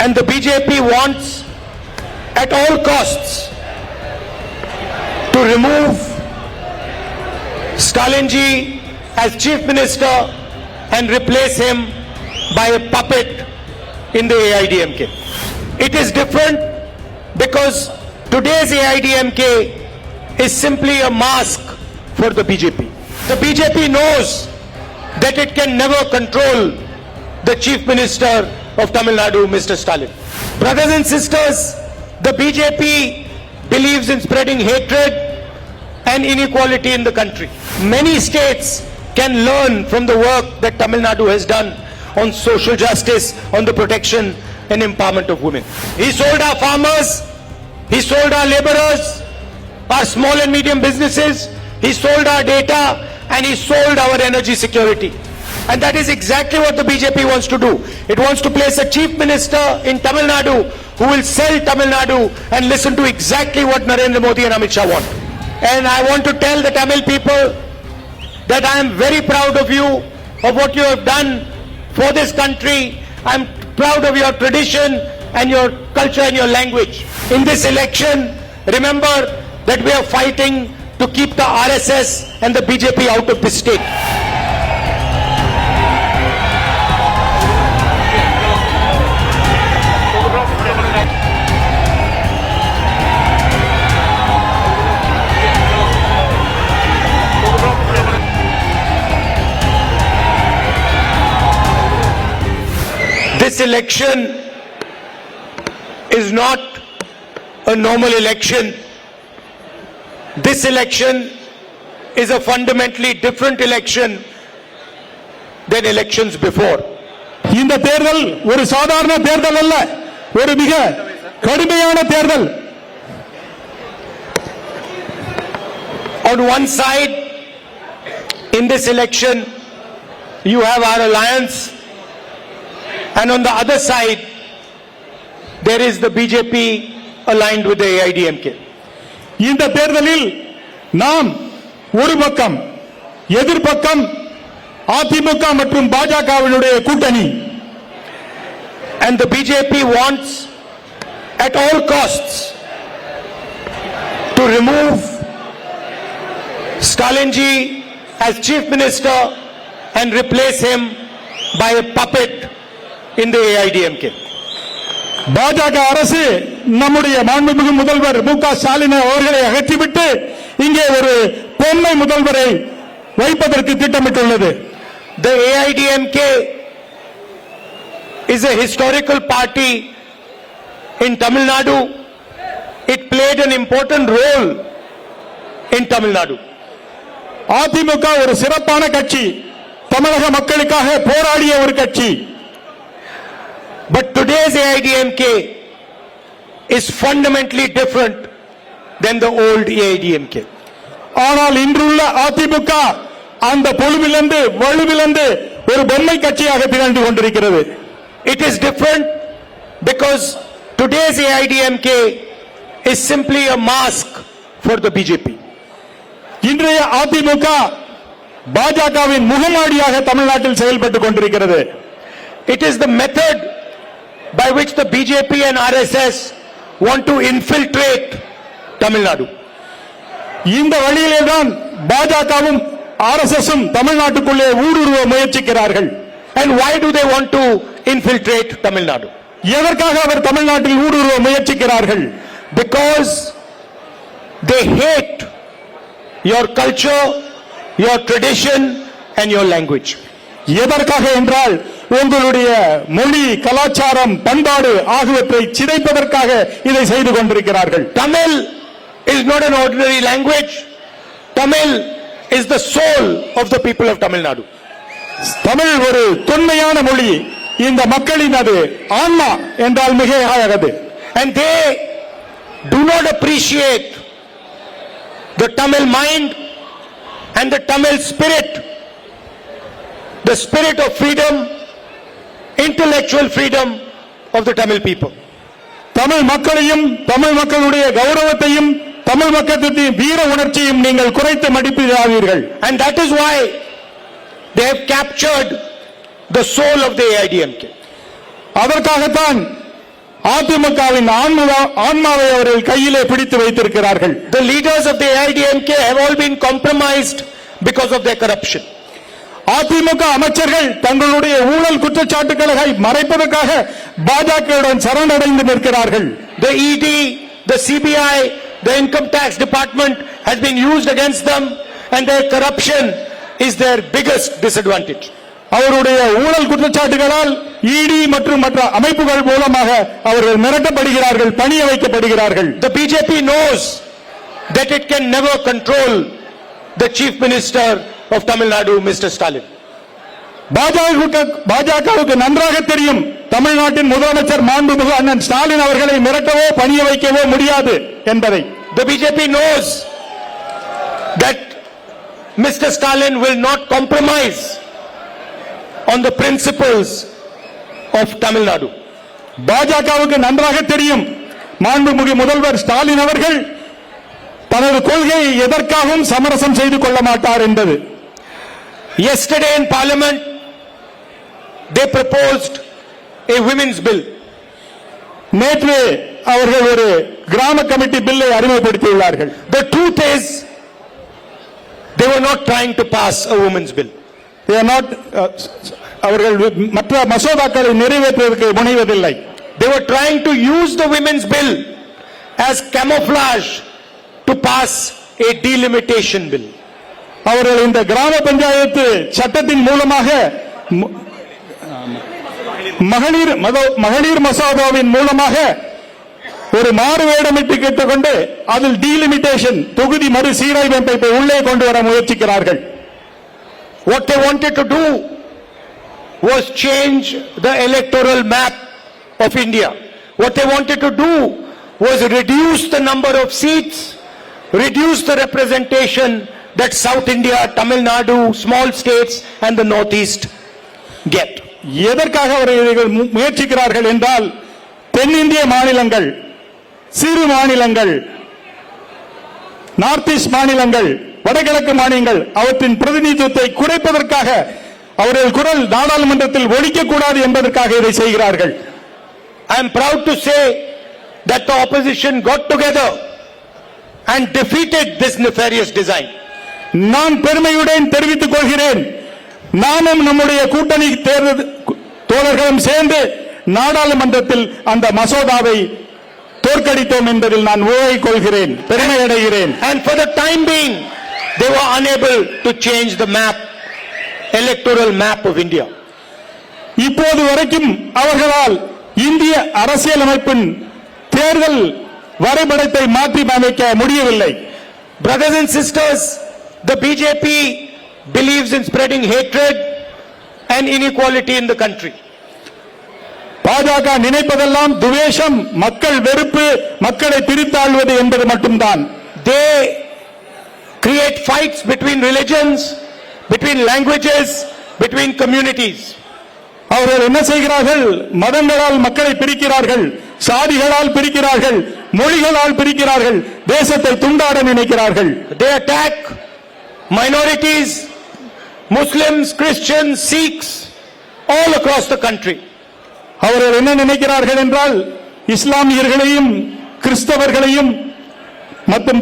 And the BJP wants at all costs to remove Stalinji as chief minister and replace him by a puppet in the AIDMK. It is different because today's AIDMK is simply a mask for the BJP. The BJP knows that it can never control the chief minister of Tamil Nadu, Mr. Stalin. Brothers and sisters, the BJP believes in spreading hatred and inequality in the country. Many states can learn from the work that Tamil Nadu has done on social justice, on the protection and empowerment of women. He sold our farmers, he sold our laborers, our small and medium businesses, he sold our data, and he sold our energy security. And that is exactly what the BJP wants to do. It wants to place a chief minister in Tamil Nadu who will sell Tamil Nadu and listen to exactly what Narendra Modi and Amit Shah want. And I want to tell the Tamil people that I am very proud of you, of what you have done for this country. I am proud of your tradition and your culture and your language. In this election, remember that we are fighting to keep the RSS and the BJP out of this state. This election is not a normal election. This election is a fundamentally different election than elections before. இந்த தேர்தல் ஒரு சாதாரண தேர்தல் அல்ல, ஒரு மிக கடுமையான தேர்தல். On one side, in this election, you have our alliance, and on the other side, there is the BJP aligned with the AIDMK. இந்த தேர்தலில் நாம் ஒரு பக்கம், எதிர்பக்கம் அதிமுக மற்றும் பாஜகவினுடைய கூட்டணி. And the BJP wants at all costs to remove Stalinji as chief minister and replace him by a puppet in the AIDMK. பாஜக அரசு நம்முடைய மாண்புமிகு முதல்வர் மு.க. ஸ்டாலின் அவர்களை அகற்றிவிட்டு இங்கே ஒரு பொம்மை முதல்வரை வைப்பதற்கு திட்டமிட்டுள்ளது. The AIDMK is a historical party in Tamil Nadu. It played an important role in Tamil Nadu. AIADMK ஒரு சிறப்பான கட்சி, தமிழக மக்களுக்காக போராடிய ஒரு கட்சி. But today's AIDMK is fundamentally different than the old AIDMK. ஆனால் இன்றுள்ள அதிமுக அந்த பொலிவிலிருந்து வலுவிலிருந்து ஒரு பொம்மை கட்சியாக திகழ்ந்து கொண்டிருக்கிறது. It is different because today's AIDMK is simply a mask for the BJP. இன்றைய அதிமுக பாஜகவின் முகமாடியாக தமிழ்நாட்டில் செயல்பட்டுக் கொண்டிருக்கிறது. It is the method by which the BJP and RSS want to infiltrate Tamil Nadu. இந்த வழியிலே தான் பாஜகவும் RSSம் தமிழ்நாட்டுக்குள்ளே ஊடுருவ முயற்சிக்கிறார்கள். And why do they want to infiltrate Tamil Nadu? எதற்காக அவர் தமிழ்நாட்டில் ஊடுருவ முயற்சிக்கிறார்கள்? Because they hate your culture, your tradition and your language. எதற்காக என்றால் உங்களுடைய மொழி, கலாச்சாரம், பண்பாடு ஆகியவற்றை சிதைப்பதற்காக இதை செய்து கொண்டிருக்கிறார்கள். Tamil is not an ordinary language. Tamil is the soul of the people of Tamil Nadu. Tamil ஒரு தொன்மையான மொழி, இந்த மக்களின் அது ஆன்மா என்றால் மிகையாகாது. And they do not appreciate the Tamil mind and the Tamil spirit, the spirit of freedom, intellectual freedom of the Tamil people. Tamil மக்களையும் தமிழ் மக்களுடைய கௌரவத்தையும் தமிழ் மக்களுடைய வீர உணர்ச்சியும் நீங்கள் குறைத்து மதிப்பிடாதீர்கள். And that is why they have captured the soul of the AIDMK. அதற்காகத்தான் அதிமுகவின் ஆன்மாவை அவர்கள் கையிலே பிடித்து வைத்திருக்கிறார்கள். The leaders of the AIDMK have all been compromised because of their corruption. AIADMK அமைச்சர்கள் தங்களுடைய ஊழல் குற்றச்சாட்டுகளை மறைப்பதற்காக பாஜகவுடன் சரணடைந்து நிற்கிறார்கள். The ED, the CBI, the Income Tax Department has been used against them, and their corruption is their biggest disadvantage. அவருடைய ஊழல் குற்றச்சாட்டுகளால் இடி மற்றும் மற்ற அமைப்புகள் மூலமாக அவர்கள் மிரட்டப்படுகிறார்கள், பணிய வைக்கப்படுகிறார்கள். The BJP knows that it can never control the Chief Minister of Tamil Nadu, Mr. Stalin. பாஜகவுக்கு நன்றாக தெரியும் தமிழ்நாட்டின் முதலமைச்சர் மாண்புமிகு அண்ணன் ஸ்டாலின் அவர்களை மிரட்டவோ பணிய வைக்கவோ முடியாது என்பதை. The BJP knows that Mr. Stalin will not compromise on the principles of Tamil Nadu. பாஜகவுக்கு நன்றாக தெரியும் மாண்புமிகு முதல்வர் ஸ்டாலின் அவர்கள் தனது கொள்கையை எதற்காகவும் சமரசம் செய்து கொள்ள மாட்டார் என்பது. Yesterday in Parliament, they proposed a women's bill. நேற்று அவர்கள் ஒரு கிராம கமிட்டி பில்லை அறிமுகப்படுத்தியுள்ளார்கள். The truth is, they were not trying to pass a women's bill. They are not, அவர்கள் மற்ற மசோதாக்களை நிறைவேற்றுவதற்கு முனைவதில்லை. They were trying to use the women's bill as camouflage to pass a delimitation bill. அவர்கள் இந்த கிராம பஞ்சாயத்து சட்டத்தின் மூலமாக மகளிர் மசோதாவின் மூலமாக ஒரு மாறுவேடமிட்டு கேட்டுக்கொண்டு அதில் டீலிமிட்டேஷன் தொகுதி மறுசீரமைப்பை உள்ளே கொண்டு வர முயற்சிக்கிறார்கள். What they wanted to do was change the electoral map of India. What they wanted to do was reduce the number of seats, reduce the representation that South India, Tamil Nadu, small states and the Northeast get. எதற்காக அவர்கள் முயற்சிக்கிறார்கள் என்றால் தென்னிந்திய மாநிலங்கள், சிறு மாநிலங்கள், north east மாநிலங்கள், வடகிழக்கு மாநிலங்கள் அவற்றின் பிரதிநிதித்துவத்தை குறைப்பதற்காக அவர்கள் குரல் நாடாளுமன்றத்தில் ஒலிக்கக்கூடாது என்பதற்காக இதை செய்கிறார்கள். I am proud to say that the opposition got together and defeated this nefarious design. நான் பெருமையுடன் தெரிவித்துக் கொள்கிறேன், நானும் நம்முடைய கூட்டணி தோழர்களும் சேர்ந்து நாடாளுமன்றத்தில் அந்த மசோதாவை தோற்கடித்தோம் என்பதில் நான் உறுதி கொள்கிறேன், பெருமை அடைகிறேன். And for the time being, they were unable to change the map, electoral map of India. இப்போது வரைக்கும் அவர்களால் இந்திய அரசியலமைப்பின் தேர்தல் வரைபடத்தை மாற்றி அமைக்க முடியவில்லை. Brothers and sisters, the BJP believes in spreading hatred and inequality in the country. பாஜக நினைப்பதெல்லாம் துவேஷம், மக்கள் வெறுப்பு, மக்களை பிரித்தாழ்வது என்பது மட்டும்தான். They create fights between religions, between languages, between communities. அவர்கள் என்ன செய்கிறார்கள்? மதங்களால் மக்களை பிரிக்கிறார்கள், சாதிகளால் பிரிக்கிறார்கள், மொழிகளால் பிரிக்கிறார்கள், தேசத்தை துண்டாட நினைக்கிறார்கள். They attack minorities, Muslims, Christians, Sikhs, all across the country. அவர்கள் என்ன நினைக்கிறார்கள் என்றால் இஸ்லாமியர்களையும் கிறிஸ்தவர்களையும் மற்றும்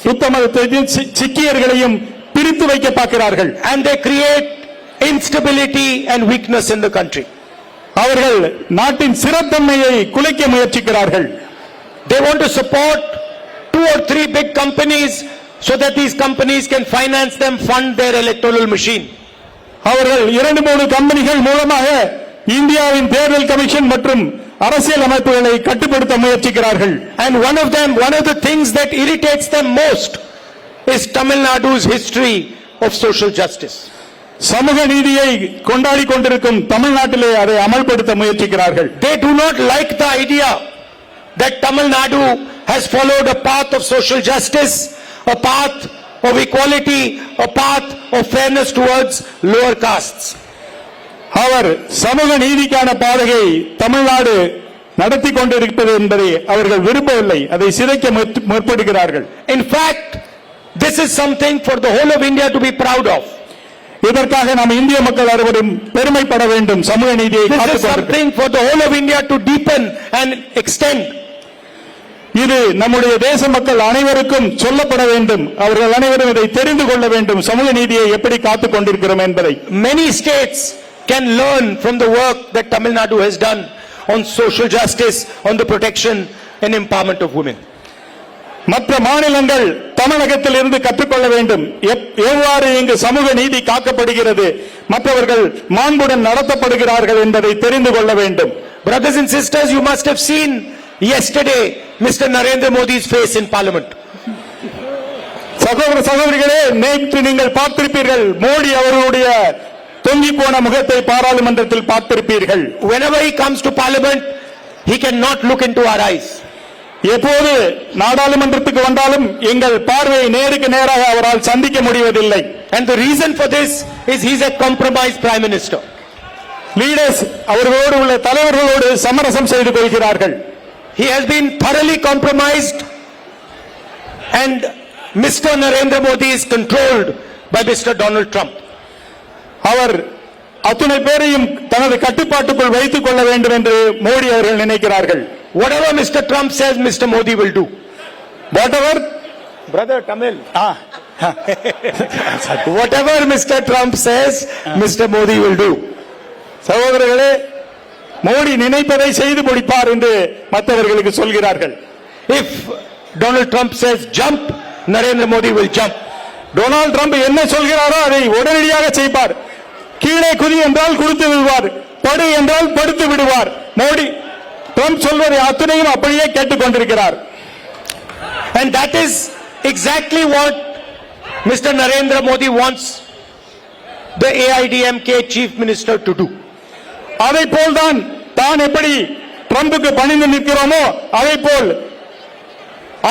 புத்த மதத்தையும் சீக்கியர்களையும் பிரித்து வைக்க பார்க்கிறார்கள். And they create instability and weakness in the country. அவர்கள் நாட்டின் ஸ்திரத்தன்மையை குலைக்க முயற்சிக்கிறார்கள். They want to support 2 or 3 big companies so that these companies can finance them, fund their electoral machine. அவர்கள் 2-3 கம்பெனிகள் மூலமாக இந்தியாவின் தேர்தல் கமிஷன் மற்றும் அரசியல் அமைப்புகளை கட்டுப்படுத்த முயற்சிக்கிறார்கள். And one of the things that irritates them most is Tamil Nadu's history of social justice. சமூக நீதியை கொண்டாடி கொண்டிருக்கும் தமிழ்நாட்டிலே அதை அமல்படுத்த முயற்சிக்கிறார்கள். They do not like the idea that Tamil Nadu has followed a path of social justice, a path of equality, a path of fairness towards lower castes. அவர் சமூக நீதிக்கான பாதையை தமிழ்நாடு நடத்தி கொண்டிருப்பது என்பதை அவர்கள் விரும்பவில்லை, அதை சிதைக்க முற்படுகிறார்கள். In fact, this is something for the whole of India to be proud of. இதற்காக நாம் இந்திய மக்கள் அனைவரும் பெருமைப்பட வேண்டும். சமூக நீதியை This is காத்துக் கொண்டிருக்கிறோம். something for the whole of India to deepen and extend. இது நம்முடைய தேச மக்கள் அனைவருக்கும் சொல்லப்பட வேண்டும். அவர்கள் அனைவரும் இதை தெரிந்து கொள்ள வேண்டும். சமூக நீதியை எப்படி காத்துக் கொண்டிருக்கிறோம் என்பதை. Many states can learn from the work that Tamil Nadu has done on social justice, on the protection and empowerment of women. மற்ற மாநிலங்கள் தமிழகத்தில் இருந்து கற்றுக்கொள்ள வேண்டும். எவ்வாறு இங்கு சமூக நீதி காக்கப்படுகிறது, மற்றவர்கள் மாண்புடன் நடத்தப்படுகிறார்கள் என்பதை தெரிந்து கொள்ள வேண்டும். Brothers and sisters, you must have seen yesterday Mr. Narendra Modi's face in Parliament. சகோதர சகோதரிகளே, நேற்று நீங்கள் பார்த்திருப்பீர்கள் மோடி அவர்களுடைய தொங்கி போன முகத்தை பாராளுமன்றத்தில் பார்த்திருப்பீர்கள். Whenever he comes to Parliament, he cannot look into our eyes. எப்போது நாடாளுமன்றத்துக்கு வந்தாலும் எங்கள் பார்வையை நேருக்கு நேராக அவரால் சந்திக்க முடிவதில்லை. And the reason for this is he's a compromised prime minister. Leaders அவர்களோடு உள்ள தலைவர்களோடு சமரசம் செய்து கொள்கிறார்கள். He has been thoroughly compromised and Mr. Narendra Modi is controlled by Mr. Donald Trump. அவர் அத்துணை பேரையும் தனது கட்டுப்பாட்டுக்குள் வைத்துக் கொள்ள வேண்டும் என்று மோடி அவர்கள் நினைக்கிறார்கள். Whatever Mr. Trump says, Mr. Modi will do. Whatever, Brother Tamil. Whatever Mr. Trump says, Mr. Modi will do. சகோதரர்களே, மோடி நினைப்பதை செய்து முடிப்பார் என்று மற்றவர்களுக்கு சொல்கிறார்கள். If Donald Trump says jump, Narendra Modi will jump. Donald Trump என்ன சொல்கிறாரோ அதை உடனடியாக செய்வார். கீழே குதி என்றால் குதித்து விடுவார், படு என்றால் படுத்து விடுவார். மோடி ட்ரம்ப் சொல்வதை அத்தனையும் அப்படியே கேட்டுக் கொண்டிருக்கிறார். And that is exactly what Mr. Narendra Modi wants the AIDMK chief minister to do. அதை போல்தான் தான் எப்படி ட்ரம்புக்கு பணிந்து நிற்கிறோமோ அதை போல்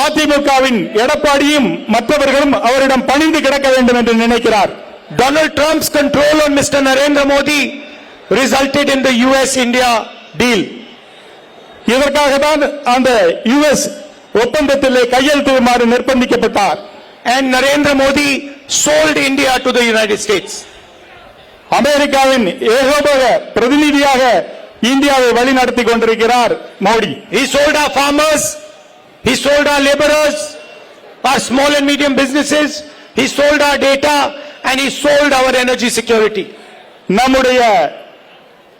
அதிமுகவின் எடப்பாடியும் மற்றவர்களும் அவரிடம் பணிந்து கிடக்க வேண்டும் என்று நினைக்கிறார். Donald Trump's control on Mr. Narendra Modi resulted in the US-India deal. இதற்காக தான் அந்த US ஒப்பந்தத்திலே கையெழுத்திடுமாறு நிர்பந்திக்கப்பட்டார். And Narendra Modi sold India to the United States. அமெரிக்காவின் ஏகோபக பிரதிநிதியாக இந்தியாவை வழிநடத்தி கொண்டிருக்கிறார் Modi. He sold our farmers, he sold our laborers, our small and medium businesses, he sold our data and he sold our energy security. நம்முடைய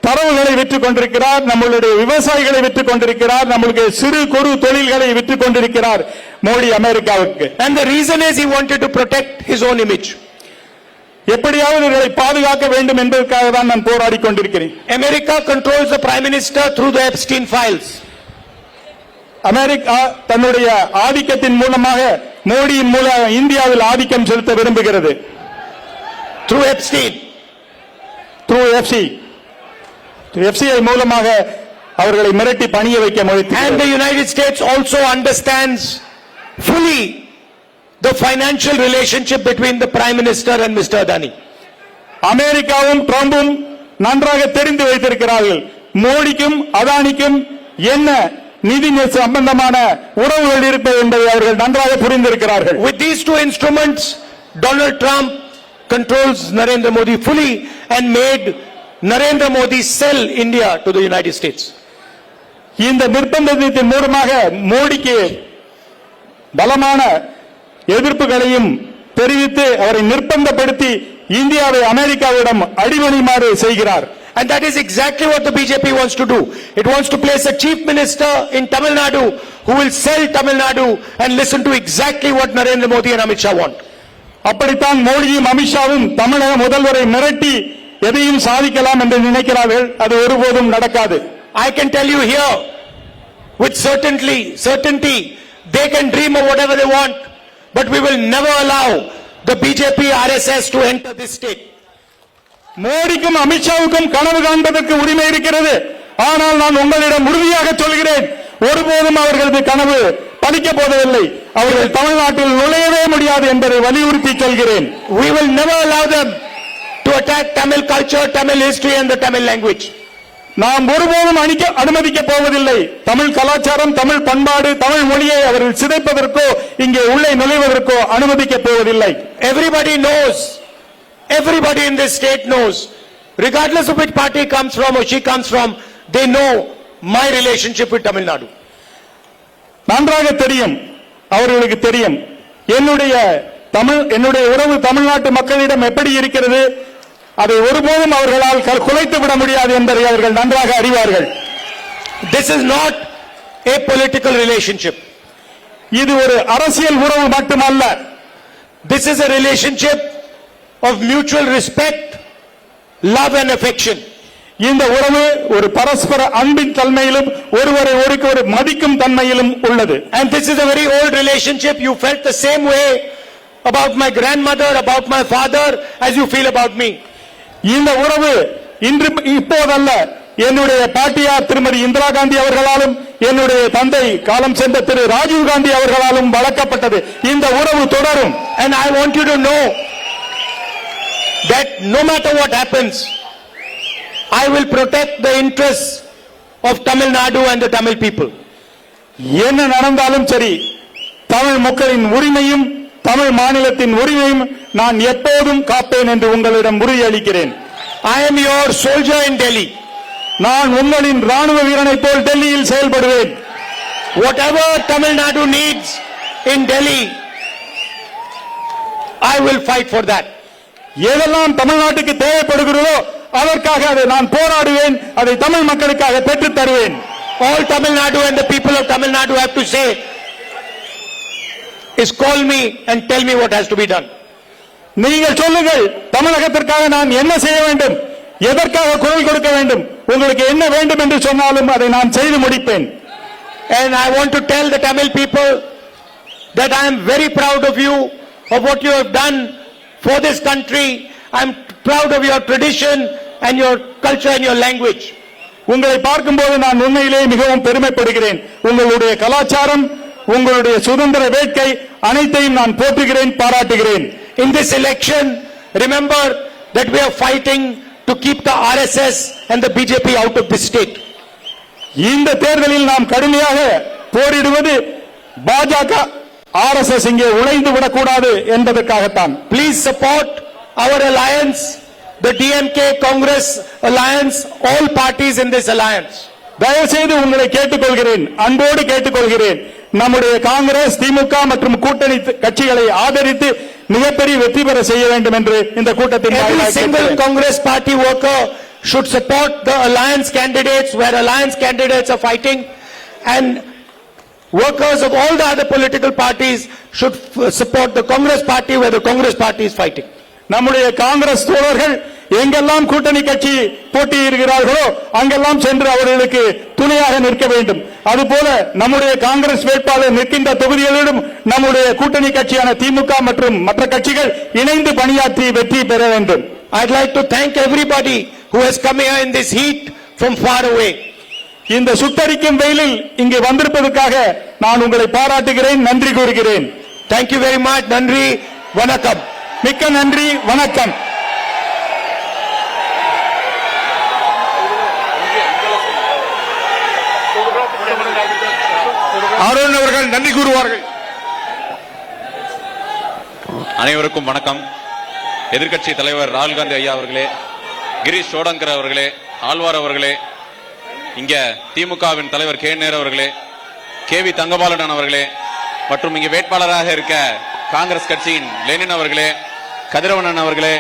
தரவுகளை விற்றுக் கொண்டிருக்கிறார், நம்மளுடைய விவசாயிகளை விற்றுக் கொண்டிருக்கிறார், நம்மளுடைய சிறு குறு தொழில்களை விற்றுக் கொண்டிருக்கிறார் மோடி அமெரிக்காவுக்கு. And the reason is he wanted to protect his own image. எப்படியாவது இவர்களை பாதுகாக்க வேண்டும் என்பதற்காக தான் நான் போராடி கொண்டிருக்கிறேன். America controls the prime minister through the Epstein files. America தன்னுடைய ஆதிக்கத்தின் மூலமாக மோடியின் மூலம் இந்தியாவில் ஆதிக்கம் செலுத்த விரும்புகிறது. Through Epstein. through FCI மூலமாக அவர்களை மிரட்டி பணிய வைக்க And முயற்சிக்கிறது. the United States also understands fully the financial relationship between the prime minister and Mr. Adani. அமெரிக்காவும் ட்ரம்பும் நன்றாக தெரிந்து வைத்திருக்கிறார்கள் மோடிக்கும் அதானிக்கும் என்ன நிதி சம்பந்தமான உறவுகள் இருப்பது என்பதை அவர்கள் நன்றாக புரிந்திருக்கிறார்கள். With these two instruments, Donald Trump controls Narendra Modi fully and made Narendra Modi sell India to the United States. இந்த நிர்பந்தத்தின் மூலமாக மோடிக்கு பலமான எதிர்ப்புகளையும் தெரிவித்து அவரை நிர்பந்தப்படுத்தி இந்தியாவை அமெரிக்காவிடம் அடிபணியுமாறு செய்கிறார். And that is exactly what the BJP wants to do. It wants to place a chief minister in Tamil Nadu who will sell Tamil Nadu and listen to exactly what Narendra Modi and Amit Shah want. அப்படித்தான் மோடியும் அமித்ஷாவும் தமிழக முதல்வரை மிரட்டி எதையும் சாதிக்கலாம் என்று நினைக்கிறார்கள். அது ஒருபோதும் நடக்காது. I can tell you here with certainty they can dream of whatever they want, but we will never allow the BJP RSS to enter this state. மோடிக்கும் அமித்ஷாவுக்கும் கனவு காண்பதற்கு உரிமை இருக்கிறது. ஆனால் நான் உங்களிடம் உறுதியாக சொல்கிறேன், ஒருபோதும் அவர்களது கனவு பலிக்கப் போவதில்லை. அவர்கள் தமிழ்நாட்டில் நுழையவே முடியாது என்பதை வலியுறுத்தி சொல்கிறேன். We will never allow them to attack Tamil culture, Tamil history and the Tamil language. நாம் ஒருபோதும் அனுமதிக்க போவதில்லை. தமிழ் கலாச்சாரம், தமிழ் பண்பாடு, தமிழ் மொழியை அவர்கள் சிதைப்பதற்கோ இங்கே உள்ளே நுழைவதற்கோ அனுமதிக்க போவதில்லை. Everybody knows Everybody in this state knows, regardless of which party he comes from or she comes from, they know my relationship with Tamil Nadu. நன்றாக தெரியும், அவர்களுக்கு தெரியும் என்னுடைய உறவு தமிழ்நாட்டு மக்களிடம் எப்படி இருக்கிறது. அதை ஒருபோதும் அவர்களால் குலைத்து விட முடியாது என்பதை அவர்கள் நன்றாக அறிவார்கள். This is not a political relationship. இது ஒரு அரசியல் உறவு மட்டுமல்ல. This is a relationship of mutual respect, love and affection. இந்த உறவு ஒரு பரஸ்பர அன்பின் தன்மையிலும் ஒருவரை ஒருவர் மதிக்கும் தன்மையிலும் உள்ளது. And this is a very old relationship. You felt the same way about my grandmother, about my father, as you feel about me. இந்த உறவு இப்போதல்ல, என்னுடைய பாட்டியார் திருமதி இந்திரா காந்தி அவர்களாலும் என்னுடைய தந்தை காலம் சென்ற திரு ராஜீவ் காந்தி அவர்களாலும் வளர்க்கப்பட்டது. இந்த உறவு தொடரும். And I want you to know that no matter what happens, I will protect the interests of Tamil Nadu and the Tamil people. என்ன நடந்தாலும் சரி, தமிழ் மக்களின் உரிமையும் தமிழ் மாநிலத்தின் உரிமையும் நான் எப்போதும் காப்பேன் என்று உங்களிடம் உறுதியளிக்கிறேன். I am your soldier in Delhi. நான் உங்களின் ராணுவ வீரனை போல் டெல்லியில் செயல்படுவேன். Whatever Tamil Nadu needs in Delhi, I will fight for that. எதெல்லாம் தமிழ்நாட்டுக்கு தேவைப்படுகிறதோ அதற்காக அதை நான் போராடுவேன், அதை தமிழ் மக்களுக்காக பெற்றுத் தருவேன். All Tamil Nadu and the people of Tamil Nadu have to say is call me and tell me what has to be done. நீங்கள் சொல்லுங்கள், தமிழகத்திற்காக நான் என்ன செய்ய வேண்டும், எதற்காக குரல் கொடுக்க வேண்டும், உங்களுக்கு என்ன வேண்டும் என்று சொன்னாலும் அதை நான் செய்து முடிப்பேன். And I want to tell the Tamil people that I am very proud of you, of what you have done for this country. I am proud of your tradition and your culture and your language. உங்களை பார்க்கும்போது நான் உண்மையிலே மிகவும் பெருமைப்படுகிறேன். உங்களுடைய கலாச்சாரம், உங்களுடைய சுதந்திர வேட்கை அனைத்தையும் நான் போற்றுகிறேன், பாராட்டுகிறேன். In this election, remember that we are fighting to keep the RSS and the BJP out of this state. இந்த தேர்தலில் நாம் கடுமையாக போரிடுவது பாஜக RSS இங்கே உழைந்து விடக்கூடாது என்பதற்காகத்தான். Please support our alliance, the DMK Congress alliance, all parties in this alliance. தயவு செய்து உங்களை கேட்டுக்கொள்கிறேன், அன்போடு கேட்டுக்கொள்கிறேன், நம்முடைய காங்கிரஸ், திமுக மற்றும் கூட்டணி கட்சிகளை ஆதரித்து மிகப்பெரிய வெற்றி பெற செய்ய வேண்டும் என்று இந்த கூட்டத்தில் every single Congress party worker should support the alliance candidates where alliance candidates are fighting, and workers of all the other political parties should support the Congress party where the Congress party is fighting. நம்முடைய காங்கிரஸ் தோழர்கள் எங்கெல்லாம் கூட்டணி கட்சி போட்டியிடுகிறார்களோ அங்கெல்லாம் சென்று அவர்களுக்கு துணையாக நிற்க வேண்டும். அதுபோல நம்முடைய காங்கிரஸ் வேட்பாளர் நிற்கின்ற தொகுதிகளிலும் நம்முடைய கூட்டணி கட்சியான திமுக மற்றும் மற்ற கட்சிகள் இணைந்து பணியாற்றி வெற்றி பெற வேண்டும். I'd like to thank everybody who has come here in this heat from far away. இந்த சுட்டரிக்கும் வெயிலில் இங்கே வந்திருப்பதற்காக நான் உங்களை பாராட்டுகிறேன், நன்றி கூறுகிறேன். Thank you very much. நன்றி, வணக்கம். மிக்க நன்றி, வணக்கம். அருண் அவர்கள் நன்றி கூறுவார்கள். அனைவருக்கும் வணக்கம். எதிர்க்கட்சி தலைவர் ராகுல் காந்தி ஐயா அவர்களே, கிரீஷ் சோடங்கர் அவர்களே, ஆழ்வார் அவர்களே, இங்க திமுகவின் தலைவர் கே நேரு அவர்களே, கேவி தங்கபாலன் அவர்களே, மற்றும் இங்க வேட்பாளராக இருக்க காங்கிரஸ் கட்சியின் லெனின் அவர்களே, கதிரவணன் அவர்களே,